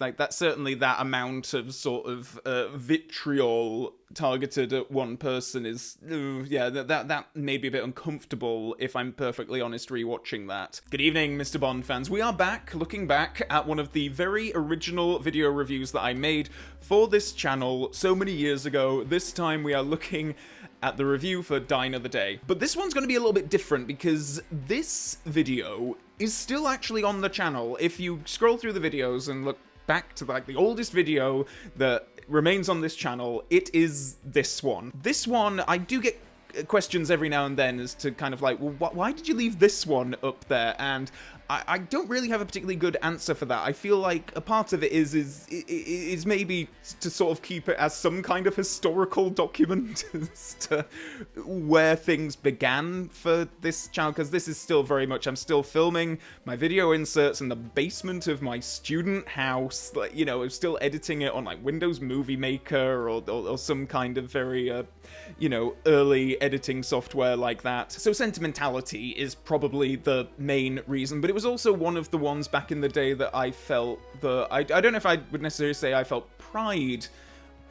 like, that's certainly that amount of sort of vitriol targeted at one person is, that may be a bit uncomfortable, if I'm perfectly honest, rewatching that. Good evening, Mr. Bond fans. We are back, looking back at one of the very original video reviews that I made for this channel so many years ago. This time we are looking at the review for Die Another Day. But this one's going to be a little bit different because this video is still actually on the channel. If you scroll through the videos and look back to like the oldest video that remains on this channel, it is this one. This one, I do get questions every now and then as to kind of like, well, why did you leave this one up there? And I don't really have a particularly good answer for that. I feel like a part of it is maybe to sort of keep it as some kind of historical document as to where things began for this channel, because this is still very much, I'm still filming my video inserts in the basement of my student house. Like, you know, I'm still editing it on like Windows Movie Maker or some kind of very, early editing software like that. So sentimentality is probably the main reason, but it was also one of the ones back in the day that I felt I don't know if I would necessarily say I felt pride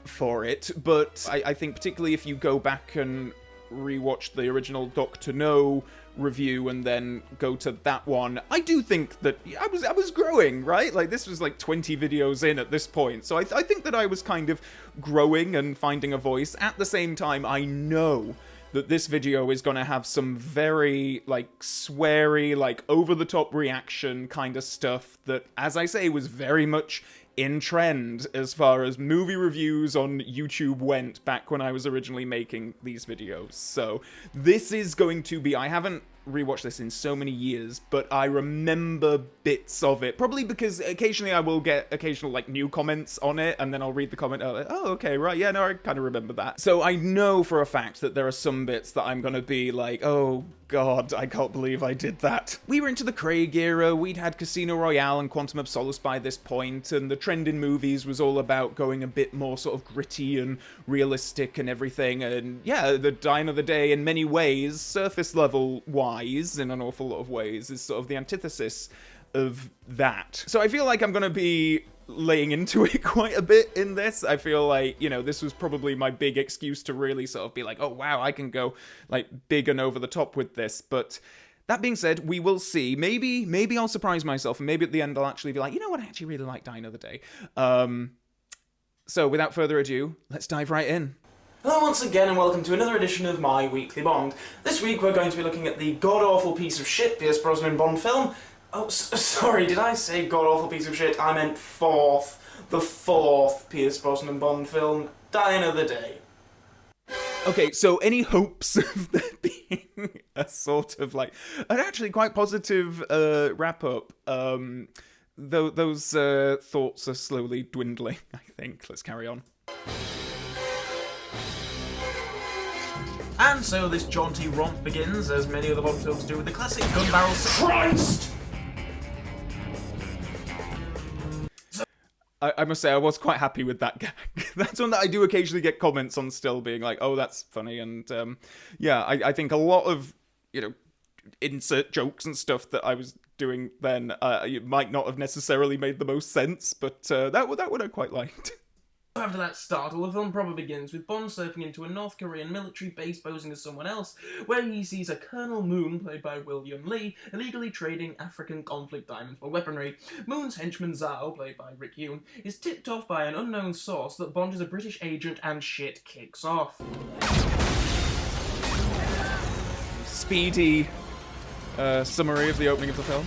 for it, but I think particularly if you go back and rewatch the original Doctor No review and then go to that one, I do think that I was growing, right? Like, this was like 20 videos in at this point, so I think that I was kind of growing and finding a voice. At the same time, I know that this video is gonna have some very, like, sweary, like, over-the-top reaction kind of stuff that, as I say, was very much in trend as far as movie reviews on YouTube went back when I was originally making these videos. So this is going to be, I haven't rewatched this in so many years, but I remember bits of it, probably because occasionally I will get occasional like new comments on it, and then I'll read the comment, oh okay, right, yeah, no, I kind of remember that. So I know for a fact that there are some bits that I'm gonna be like, oh god, I can't believe I did that. We were into the Craig era, we'd had Casino Royale and Quantum of Solace by this point, and the trend in movies was all about going a bit more sort of gritty and realistic and everything, and yeah, the Die Another Day in many ways, surface level wise, in an awful lot of ways, is sort of the antithesis of that. So I feel like I'm gonna be laying into it quite a bit in this. I feel like, this was probably my big excuse to really sort of be like, oh wow, I can go like big and over the top with this. But that being said, we will see. Maybe I'll surprise myself, and maybe at the end I'll actually be like, you know what, I actually really like Die Another Day. So without further ado, let's dive right in. Hello once again and welcome to another edition of My Weekly Bond. This week we're going to be looking at the god-awful piece of shit Pierce Brosnan Bond film. Oh, sorry, did I say god-awful piece of shit? I meant the fourth Pierce Brosnan Bond film, Die Another Day. Okay, so any hopes of there being a sort of like, an actually quite positive wrap-up, those thoughts are slowly dwindling, I think. Let's carry on. And so this jaunty romp begins, as many other Bond films do, with the classic gun barrel Christ! I must say, I was quite happy with that gag. That's one that I do occasionally get comments on still, being like, oh, that's funny, and yeah, I think a lot of, insert jokes and stuff that I was doing then, it might not have necessarily made the most sense, but that one I quite liked. After that startle, the film probably begins with Bond surfing into a North Korean military base posing as someone else, where he sees a Colonel Moon, played by William Lee, illegally trading African conflict diamonds for weaponry. Moon's henchman Zhao, played by Rick Yoon, is tipped off by an unknown source that Bond is a British agent, and shit kicks off. Speedy summary of the opening of the film.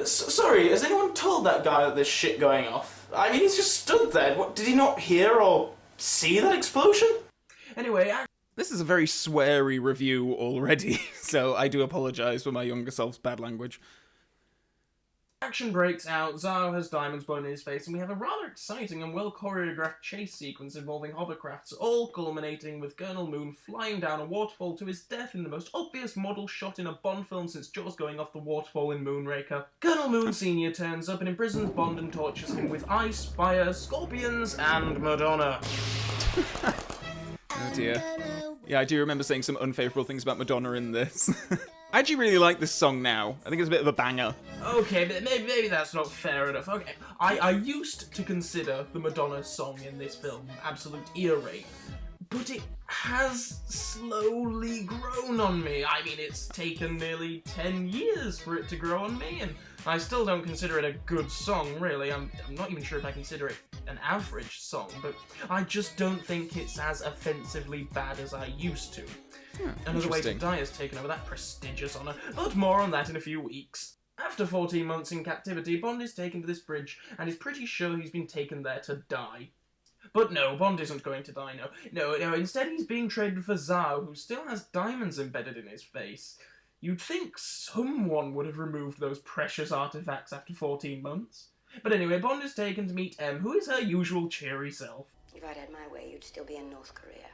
Sorry, has anyone told that guy that there's shit going off? I mean, he's just stood there. What, did he not hear or see that explosion? Anyway, This is a very sweary review already, so I do apologise for my younger self's bad language. Action breaks out, Zhao has diamonds blown in his face, and we have a rather exciting and well-choreographed chase sequence involving hovercrafts, all culminating with Colonel Moon flying down a waterfall to his death in the most obvious model shot in a Bond film since Jaws going off the waterfall in Moonraker. Colonel Moon Sr. turns up and imprisons Bond and tortures him with ice, fire, scorpions, and Madonna. Oh dear. Yeah, I do remember saying some unfavourable things about Madonna in this. I actually really like this song now. I think it's a bit of a banger. Okay, but maybe that's not fair enough. Okay, I used to consider the Madonna song in this film absolute ear rape, but it has slowly grown on me. I mean, it's taken nearly 10 years for it to grow on me, and I still don't consider it a good song, really. I'm not even sure if I consider it an average song, but I just don't think it's as offensively bad as I used to. Another Way to Die has taken over that prestigious honour, but more on that in a few weeks. After 14 months in captivity, Bond is taken to this bridge and is pretty sure he's been taken there to die. But no, Bond isn't going to die, no. Instead he's being traded for Zhao, who still has diamonds embedded in his face. You'd think someone would have removed those precious artefacts after 14 months. But anyway, Bond is taken to meet M, who is her usual cheery self. If I'd had my way, you'd still be in North Korea.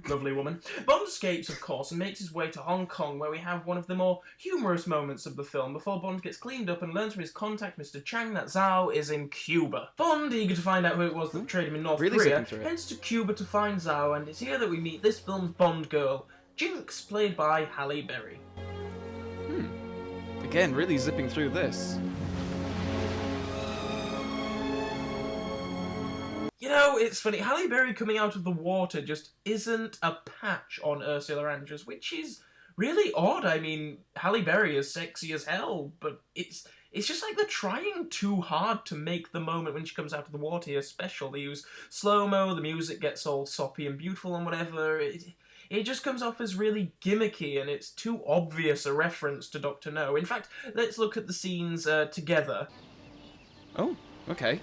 Lovely woman. Bond escapes, of course, and makes his way to Hong Kong, where we have one of the more humorous moments of the film before Bond gets cleaned up and learns from his contact, Mr. Chang, that Zhao is in Cuba. Bond, eager to find out who it was that betrayed him in North Korea, heads to Cuba to find Zhao, and it's here that we meet this film's Bond girl, Jinx, played by Halle Berry. Again, really zipping through this. You know, it's funny, Halle Berry coming out of the water just isn't a patch on Ursula Andress, which is really odd. I mean, Halle Berry is sexy as hell, but it's just like they're trying too hard to make the moment when she comes out of the water here special. They use slow-mo, the music gets all soppy and beautiful and whatever. It just comes off as really gimmicky, and it's too obvious a reference to Dr. No. In fact, let's look at the scenes together. Oh, okay.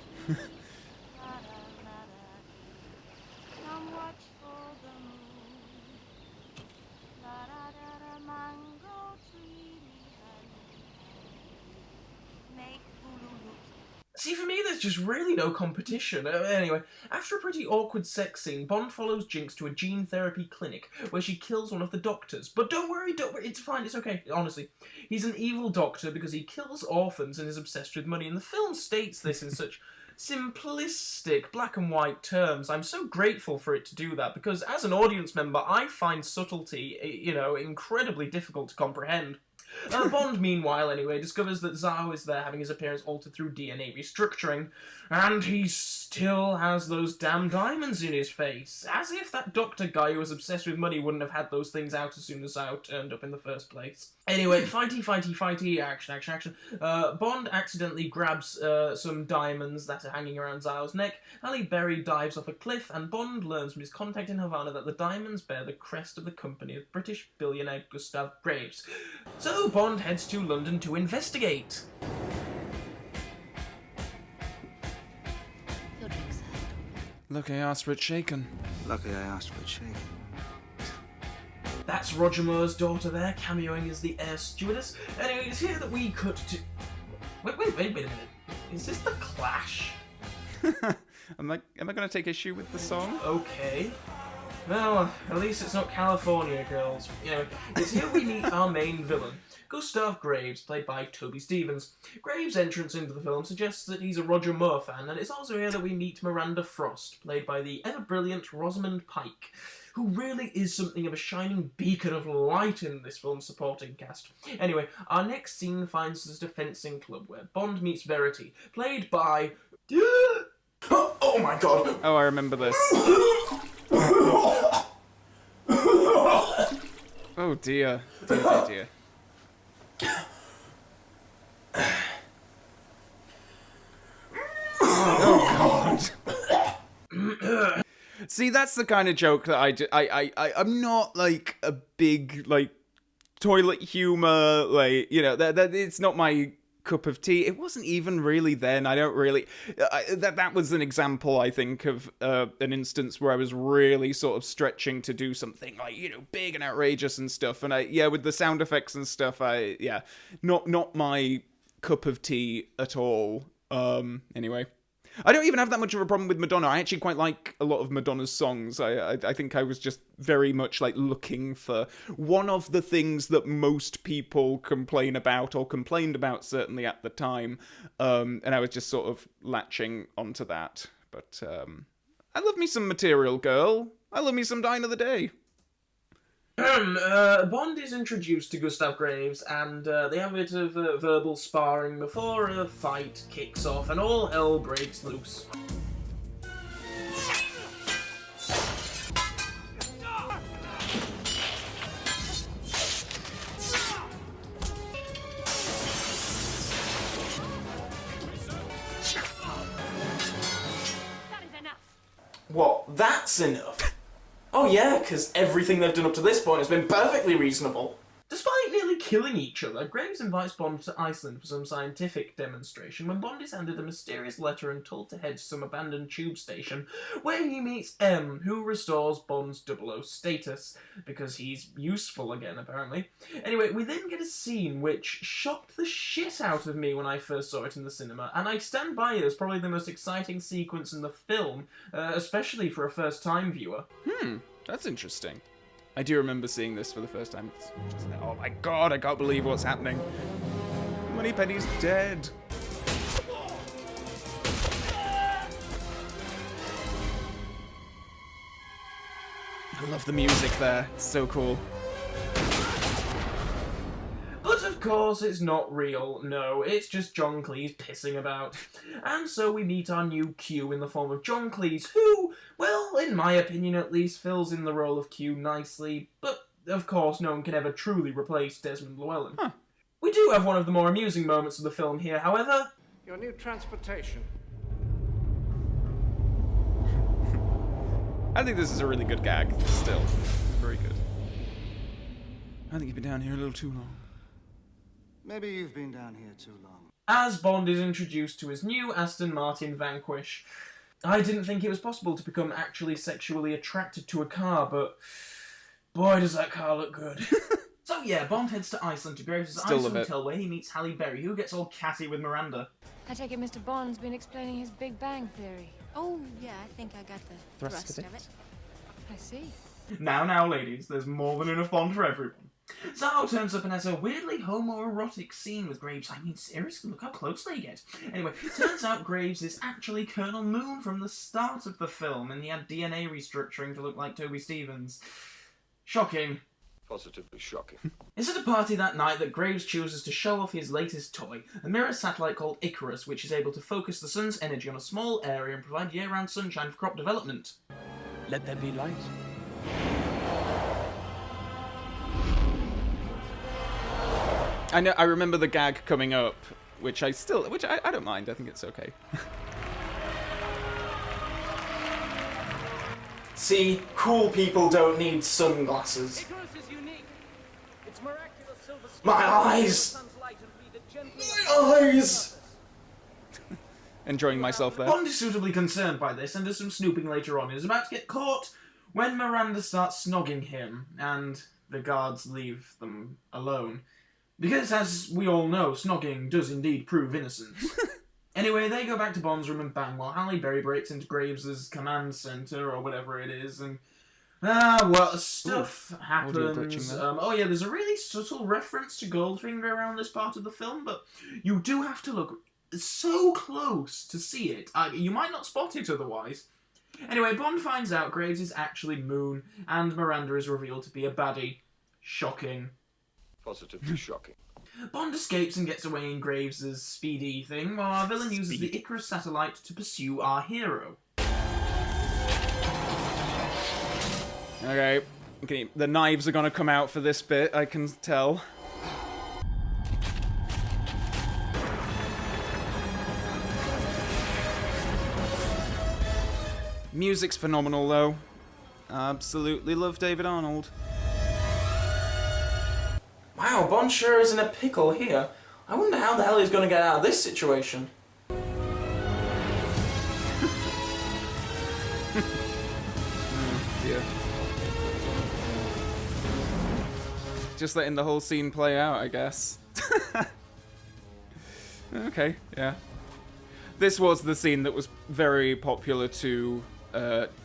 See, for me, there's just really no competition. Anyway, after a pretty awkward sex scene, Bond follows Jinx to a gene therapy clinic, where she kills one of the doctors. But don't worry, it's fine, it's okay, honestly. He's an evil doctor because he kills orphans and is obsessed with money, and the film states this in such simplistic, black and white terms. I'm so grateful for it to do that, because as an audience member, I find subtlety, incredibly difficult to comprehend. Bond, meanwhile, anyway, discovers that Zhao is there having his appearance altered through DNA restructuring, and he still has those damn diamonds in his face. As if that doctor guy who was obsessed with money wouldn't have had those things out as soon as Zhao turned up in the first place. Anyway, fighty, action. Bond accidentally grabs some diamonds that are hanging around Zhao's neck. Halle Berry dives off a cliff, and Bond learns from his contact in Havana that the diamonds bear the crest of the company of British billionaire Gustav Graves. So Bond heads to London to investigate. Your drink, sir. Look, I asked for it shaken. Luckily I asked for it shaken. That's Roger Moore's daughter there, cameoing as the air stewardess. Anyway, it's here that we cut to... Wait a minute. Is this The Clash? Am I going to take issue with the song? Okay. Well, at least it's not California Girls. It's here we meet our main villain, Gustav Graves, played by Toby Stephens. Graves' entrance into the film suggests that he's a Roger Moore fan, and it's also here that we meet Miranda Frost, played by the ever-brilliant Rosamund Pike, who really is something of a shining beacon of light in this film's supporting cast. Anyway, our next scene finds us at a fencing club where Bond meets Verity, played by... Oh my god! Oh, I remember this. Oh dear. Dear. Oh god. See, that's the kind of joke that I'm not like a big like toilet humor, like, that it's not my cup of tea. It wasn't even really then. I don't really... that was an example, I think, of an instance where I was really sort of stretching to do something like, big and outrageous and stuff. And with the sound effects and stuff, not my cup of tea at all. Anyway. I don't even have that much of a problem with Madonna. I actually quite like a lot of Madonna's songs. I think I was just very much like looking for one of the things that most people complain about, or complained about certainly at the time. And I was just sort of latching onto that. But I love me some Material Girl. I love me some Die Another Day. Bond is introduced to Gustav Graves, and they have a bit of verbal sparring before a fight kicks off, and all hell breaks loose. What? That's enough? Oh yeah, because everything they've done up to this point has been perfectly reasonable. Despite nearly killing each other, Graves invites Bond to Iceland for some scientific demonstration when Bond is handed a mysterious letter and told to head to some abandoned tube station where he meets M, who restores Bond's 00 status, because he's useful again, apparently. Anyway, we then get a scene which shocked the shit out of me when I first saw it in the cinema, and I stand by it as probably the most exciting sequence in the film, especially for a first-time viewer. That's interesting. I do remember seeing this for the first time. It's just like, oh my god, I can't believe what's happening. Moneypenny's dead. I love the music there. It's so cool. But of course, it's not real. No, it's just John Cleese pissing about. And so we meet our new Q in the form of John Cleese, who, well, in my opinion at least, fills in the role of Q nicely, but of course no one can ever truly replace Desmond Llewellyn. Huh. We do have one of the more amusing moments of the film here, however. Your new transportation. I think this is a really good gag, still. Very good. I think you've been down here a little too long. Maybe you've been down here too long. As Bond is introduced to his new Aston Martin Vanquish. I didn't think it was possible to become actually sexually attracted to a car, but boy does that car look good. So yeah, Bond heads to Iceland to Graves' Iceland Hotel where he meets Halle Berry, who gets all catty with Miranda. I take it Mr. Bond's been explaining his Big Bang Theory. Oh, yeah, I think I got the thrust of it. I see. Now, ladies, there's more than enough Bond for everyone. Zao turns up and has a weirdly homoerotic scene with Graves. I mean, seriously, look how close they get. Anyway, turns out Graves is actually Colonel Moon from the start of the film, and he had DNA restructuring to look like Toby Stevens. Shocking. Positively shocking. It's at a party that night that Graves chooses to show off his latest toy, a mirror satellite called Icarus, which is able to focus the sun's energy on a small area and provide year-round sunshine for crop development. Let there be light. I remember the gag coming up, which I don't mind. I think it's okay. See, cool people don't need sunglasses. My eyes! My eyes! Enjoying myself there. Bond is suitably concerned by this and does some snooping later on. He is about to get caught when Miranda starts snogging him, and the guards leave them alone. Because, as we all know, snogging does indeed prove innocence. Anyway, they go back to Bond's room and bang while Halle Berry breaks into Graves' command center, or whatever it is, and... stuff happens. Oh yeah, there's a really subtle reference to Goldfinger around this part of the film, but you do have to look so close to see it. You might not spot it otherwise. Anyway, Bond finds out Graves is actually Moon, and Miranda is revealed to be a baddie. Shocking. Positively shocking. Bond escapes and gets away in Graves' speedy thing, while our villain uses the Icarus satellite to pursue our hero. Okay, the knives are gonna come out for this bit, I can tell. Music's phenomenal, though. Absolutely love David Arnold. Wow, Bond sure is in a pickle here. I wonder how the hell he's going to get out of this situation. Dear. Just letting the whole scene play out, I guess. Okay, yeah. This was the scene that was very popular to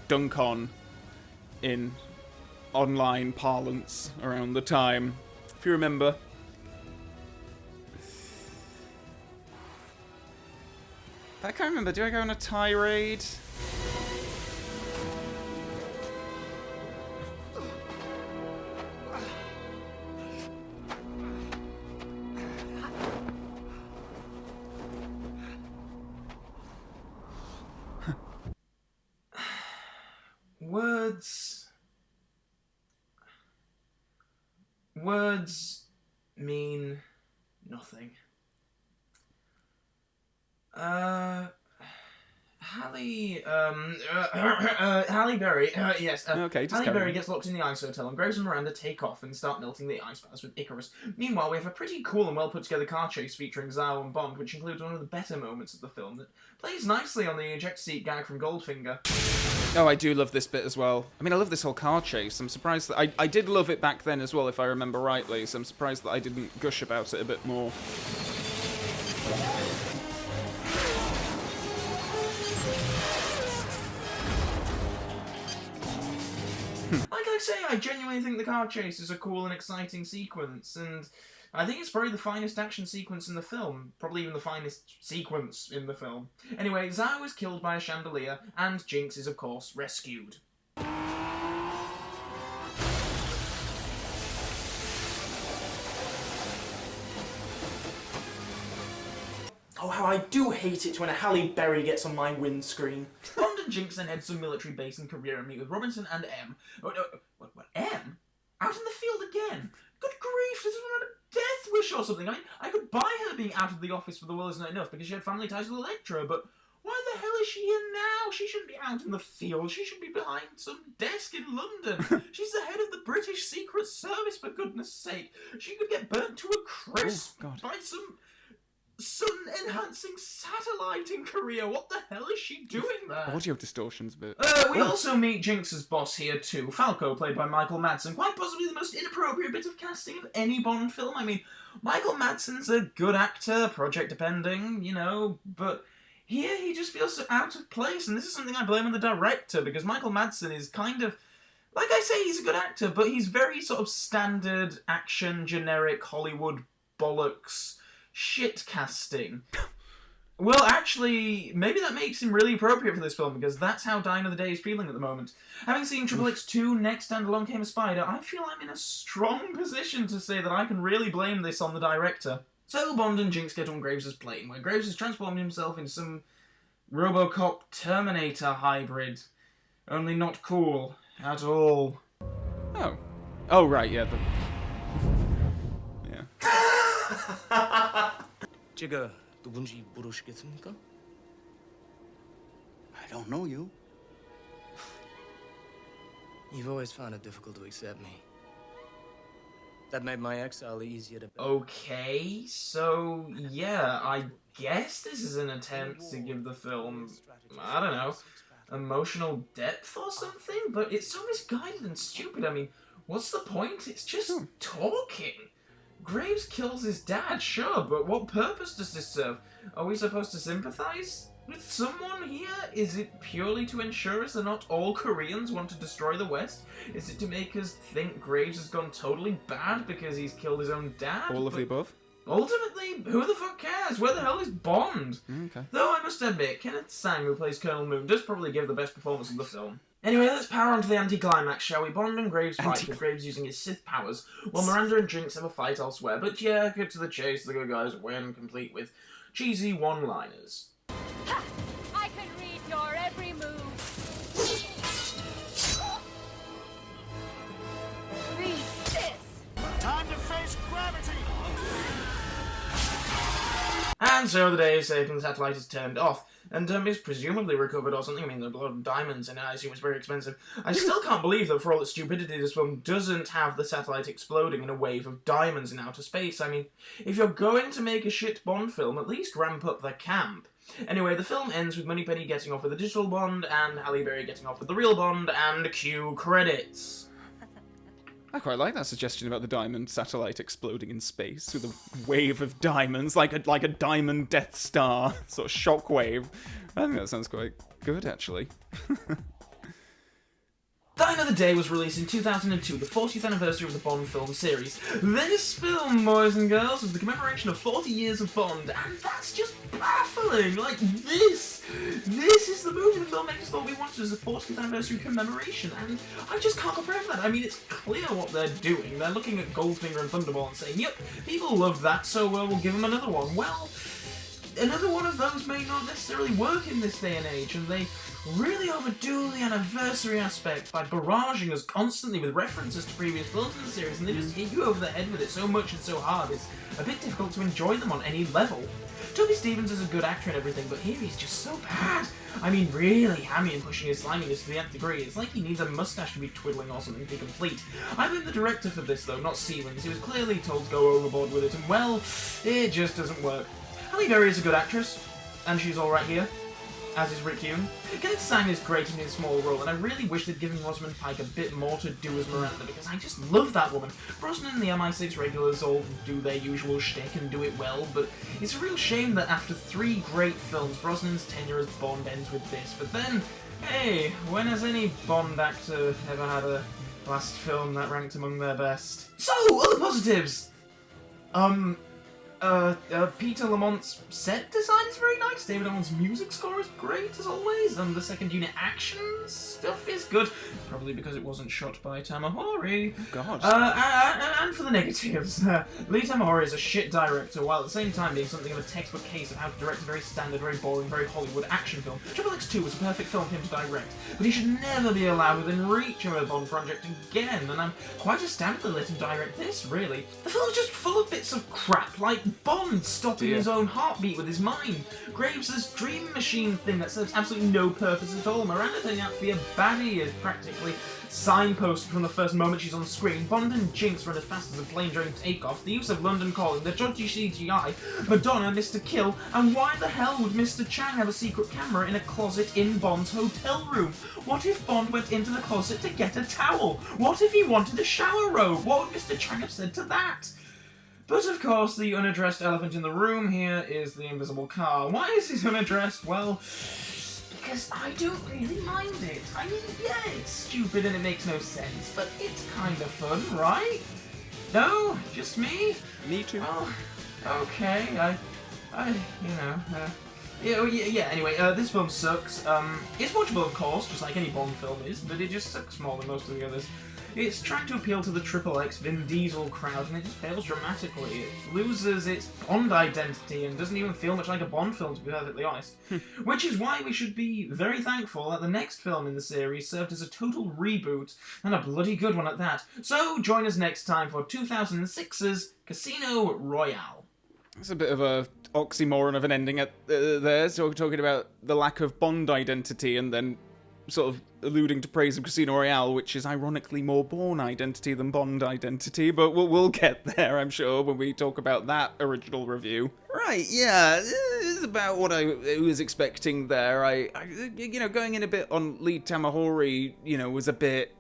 dunk on in online parlance around the time, if you remember. I can't remember, do I go on a tirade? Words mean nothing. Halle Berry, yes. Okay, just Halle carry Berry on. gets locked in the ice hotel, and Graves and Miranda take off and start melting the ice baths with Icarus. Meanwhile, we have a pretty cool and well put together car chase featuring Zhao and Bond, which includes one of the better moments of the film that plays nicely on the eject seat gag from Goldfinger. Oh, I do love this bit as well. I mean, I love this whole car chase. I'm surprised that... I did love it back then as well, if I remember rightly, so I'm surprised that I didn't gush about it a bit more. Like I say, I genuinely think the car chase is a cool and exciting sequence, and I think it's probably the finest action sequence in the film. Probably even the finest sequence in the film. Anyway, Zhao is killed by a chandelier, and Jinx is, of course, rescued. Oh, how I do hate it when a Halle Berry gets on my windscreen. Bond and Jinx then head to a military base in Korea and meet with Robinson and M. Oh, no, what, M? Out in the field again? Good grief, this is not a death wish or something. I mean, I could buy her being out of the office for the world is not enough because she had family ties with Electra, but why the hell is she here now? She shouldn't be out in the field. She should be behind some desk in London. She's the head of the British Secret Service, for goodness sake. She could get burnt to a crisp by some sun-enhancing satellite in Korea. What the hell is she doing there? Audio distortion's a bit... We also meet Jinx's boss here too, Falco, played by Michael Madsen. Quite possibly the most inappropriate bit of casting of any Bond film. I mean, Michael Madsen's a good actor, project depending, you know, but here he just feels so out of place, and this is something I blame on the director, because Michael Madsen is kind of... Like I say, he's a good actor, but he's very sort of standard, action, generic, Hollywood bollocks shit casting. Well, actually, maybe that makes him really appropriate for this film, because that's how Die Another Day is feeling at the moment. Having seen Triple X2 next and Along Came a Spider, I feel I'm in a strong position to say that I can really blame this on the director. So Bond and Jinx get on Graves' plane, where Graves has transformed himself into some Robocop Terminator hybrid. Only not cool at all. Oh. Oh, right, yeah. Yeah. 제가 누군지 모르시겠습니까? I don't know you. You've always found it difficult to accept me. That made my exile easier to bear. Okay, so yeah, I guess this is an attempt to give the film, I don't know, emotional depth or something, but it's so misguided and stupid. I mean, what's the point? It's just talking. Graves kills his dad, sure, but what purpose does this serve? Are we supposed to sympathize with someone here? Is it purely to ensure us that not all Koreans want to destroy the West? Is it to make us think Graves has gone totally bad because he's killed his own dad? All of the above? Ultimately, who the fuck cares? Where the hell is Bond? Okay. Though I must admit, Kenneth Sang, who plays Colonel Moon, does probably give the best performance of the film. Anyway, let's power on to the anti-climax, shall we? Bond and Graves fight, with Graves using his Sith powers, while Miranda and Jinx have a fight elsewhere. But yeah, cut to the chase, the good guys win, complete with cheesy one-liners. Ha! I can read your every move. Read this. Time to face gravity! And so the day is saved and the satellite is turned off, and is presumably recovered or something. I mean, there are a lot of diamonds in it, I assume it's very expensive. I still can't believe that for all its stupidity, this film doesn't have the satellite exploding in a wave of diamonds in outer space. I mean, if you're going to make a shit Bond film, at least ramp up the camp. Anyway, the film ends with Moneypenny getting off with the digital Bond, and Halle Berry getting off with the real Bond, and cue credits. I quite like that suggestion about the diamond satellite exploding in space with a wave of diamonds, like a diamond Death Star sort of shockwave. I think that sounds quite good, actually. Die Another Day was released in 2002, the 40th anniversary of the Bond film series. This film, boys and girls, was the commemoration of 40 years of Bond, and that's just baffling! Like, this is the movie the filmmakers thought we wanted as a 40th anniversary commemoration, and I just can't comprehend that. I mean, it's clear what they're doing. They're looking at Goldfinger and Thunderball and saying, yep, people love that, so we'll give them another one. Well, another one of those may not necessarily work in this day and age, and they really overdo the anniversary aspect by barraging us constantly with references to previous films in the series, and they just hit you over the head with it so much and so hard, it's a bit difficult to enjoy them on any level. Toby Stephens is a good actor and everything, but here he's just so bad. I mean, really hammy and pushing his sliminess to the nth degree. It's like he needs a mustache to be twiddling or something to be complete. I blame the director for this, though, not Stephens. He was clearly told to go overboard with it, and well, it just doesn't work. Halle Berry is a good actress, and she's alright here, as is Rick Hume. Kenneth Sang is great in his small role, and I really wish they'd given Rosamund Pike a bit more to do as Miranda, because I just love that woman. Brosnan and the MI6 regulars all do their usual shtick and do it well, but it's a real shame that after 3 great films, Brosnan's tenure as Bond ends with this. But then, hey, when has any Bond actor ever had a last film that ranked among their best? So, other positives! Peter Lamont's set design is very nice. David Allen's music score is great, as always. And the second unit action stuff is good. Probably because it wasn't shot by Tamahori. Oh, God. And for the negatives, Lee Tamahori is a shit director, while at the same time being something of a textbook case of how to direct a very standard, very boring, very Hollywood action film. Triple X 2 was a perfect film for him to direct, but he should never be allowed within reach of a Bond project again, and I'm quite astounded they let him direct this, really. The film's just full of bits of crap, like Bond stopping his own heartbeat with his mind, Graves' dream machine thing that serves absolutely no purpose at all, Miranda turning out to be a baddie is practically signposted from the first moment she's on screen, Bond and Jinx run as fast as a plane during takeoff, the use of London Calling, the dodgy CGI, Madonna, Mr. Kill, and why the hell would Mr. Chang have a secret camera in a closet in Bond's hotel room? What if Bond went into the closet to get a towel? What if he wanted a shower robe? What would Mr. Chang have said to that? But of course, the unaddressed elephant in the room here is the invisible car. Why is it unaddressed? Well, because I don't really mind it. I mean, yeah, it's stupid and it makes no sense, but it's kind of fun, right? No? Just me? Me too. Oh, okay. Yeah, anyway, this film sucks. It's watchable, of course, just like any Bond film is, but it just sucks more than most of the others. It's trying to appeal to the XXX Vin Diesel crowd, and it just fails dramatically. It loses its Bond identity and doesn't even feel much like a Bond film, to be perfectly honest. Which is why we should be very thankful that the next film in the series served as a total reboot, and a bloody good one at that. So join us next time for 2006's Casino Royale. It's a bit of a oxymoron of an ending at there, so we're talking about the lack of Bond identity and then sort of alluding to praise of Casino Royale, which is ironically more Bourne identity than Bond identity, but we'll get there, I'm sure, when we talk about that original review. Right, yeah, this is about what I was expecting there. I going in a bit on Lee Tamahori, was a bit,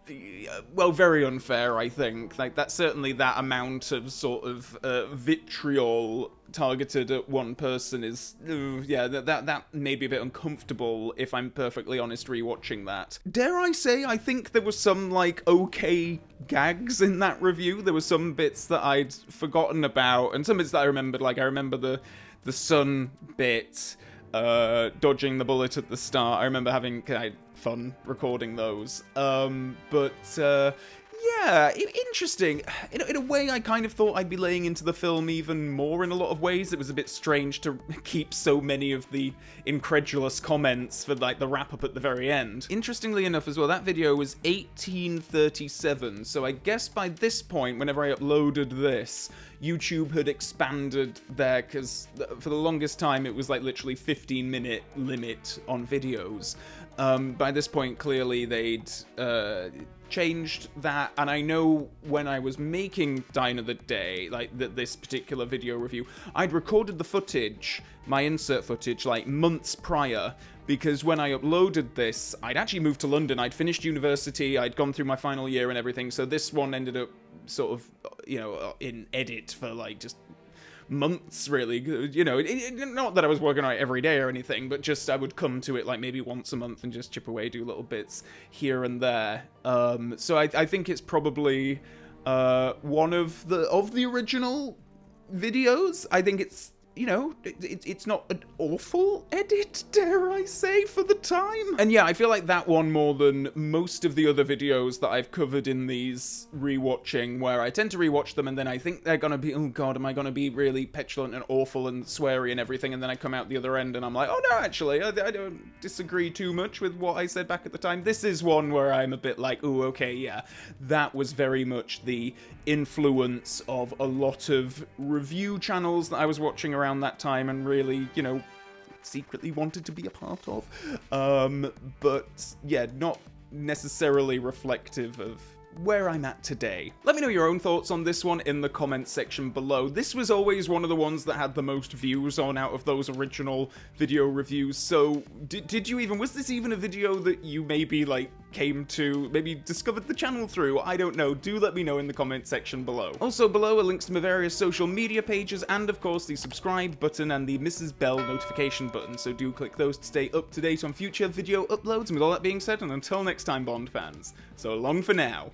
very unfair, I think. Like, that's certainly that amount of sort of vitriol targeted at one person is, that may be a bit uncomfortable, if I'm perfectly honest, rewatching that. Dare I say, I think there were some, okay gags in that review. There were some bits that I'd forgotten about, and some bits that I remembered, I remember the sun bit, dodging the bullet at the start. I remember having fun recording those. Yeah, interesting. In a way, I kind of thought I'd be laying into the film even more in a lot of ways. It was a bit strange to keep so many of the incredulous comments for, the wrap-up at the very end. Interestingly enough as well, that video was 1837, so I guess by this point, whenever I uploaded this, YouTube had expanded there, because for the longest time, it was, literally 15-minute limit on videos. By this point, clearly, they'd changed that, and I know when I was making Die Another Day, this particular video review, I'd recorded the footage, my insert footage, months prior, because when I uploaded this, I'd actually moved to London, I'd finished university, I'd gone through my final year and everything, so this one ended up sort of, you know, in edit for like just months, really. You know, not that I was working on it every day or anything, but just I would come to it like maybe once a month and just chip away, do little bits here and there. So I think it's probably one of the original videos. I think it's, you know, it's not an awful edit, dare I say, for the time. And yeah, I feel like that one more than most of the other videos that I've covered in these rewatching, where I tend to rewatch them and then I think they're gonna be, oh god, am I gonna be really petulant and awful and sweary and everything, and then I come out the other end and I'm like, oh no, actually, I don't disagree too much with what I said back at the time. This is one where I'm a bit like, oh, okay, yeah, that was very much the influence of a lot of review channels that I was watching around that time and really, you know, secretly wanted to be a part of. But yeah, not necessarily reflective of where I'm at today. Let me know your own thoughts on this one in the comments section below. This was always one of the ones that had the most views on out of those original video reviews, so did you even, was this even a video that you maybe like came to, maybe discovered the channel through? I don't know. Do let me know in the comment section below. Also below are links to my various social media pages and of course the subscribe button and the Mrs. Bell notification button, so do click those to stay up to date on future video uploads. And with all that being said, and until next time, Bond fans, so long for now.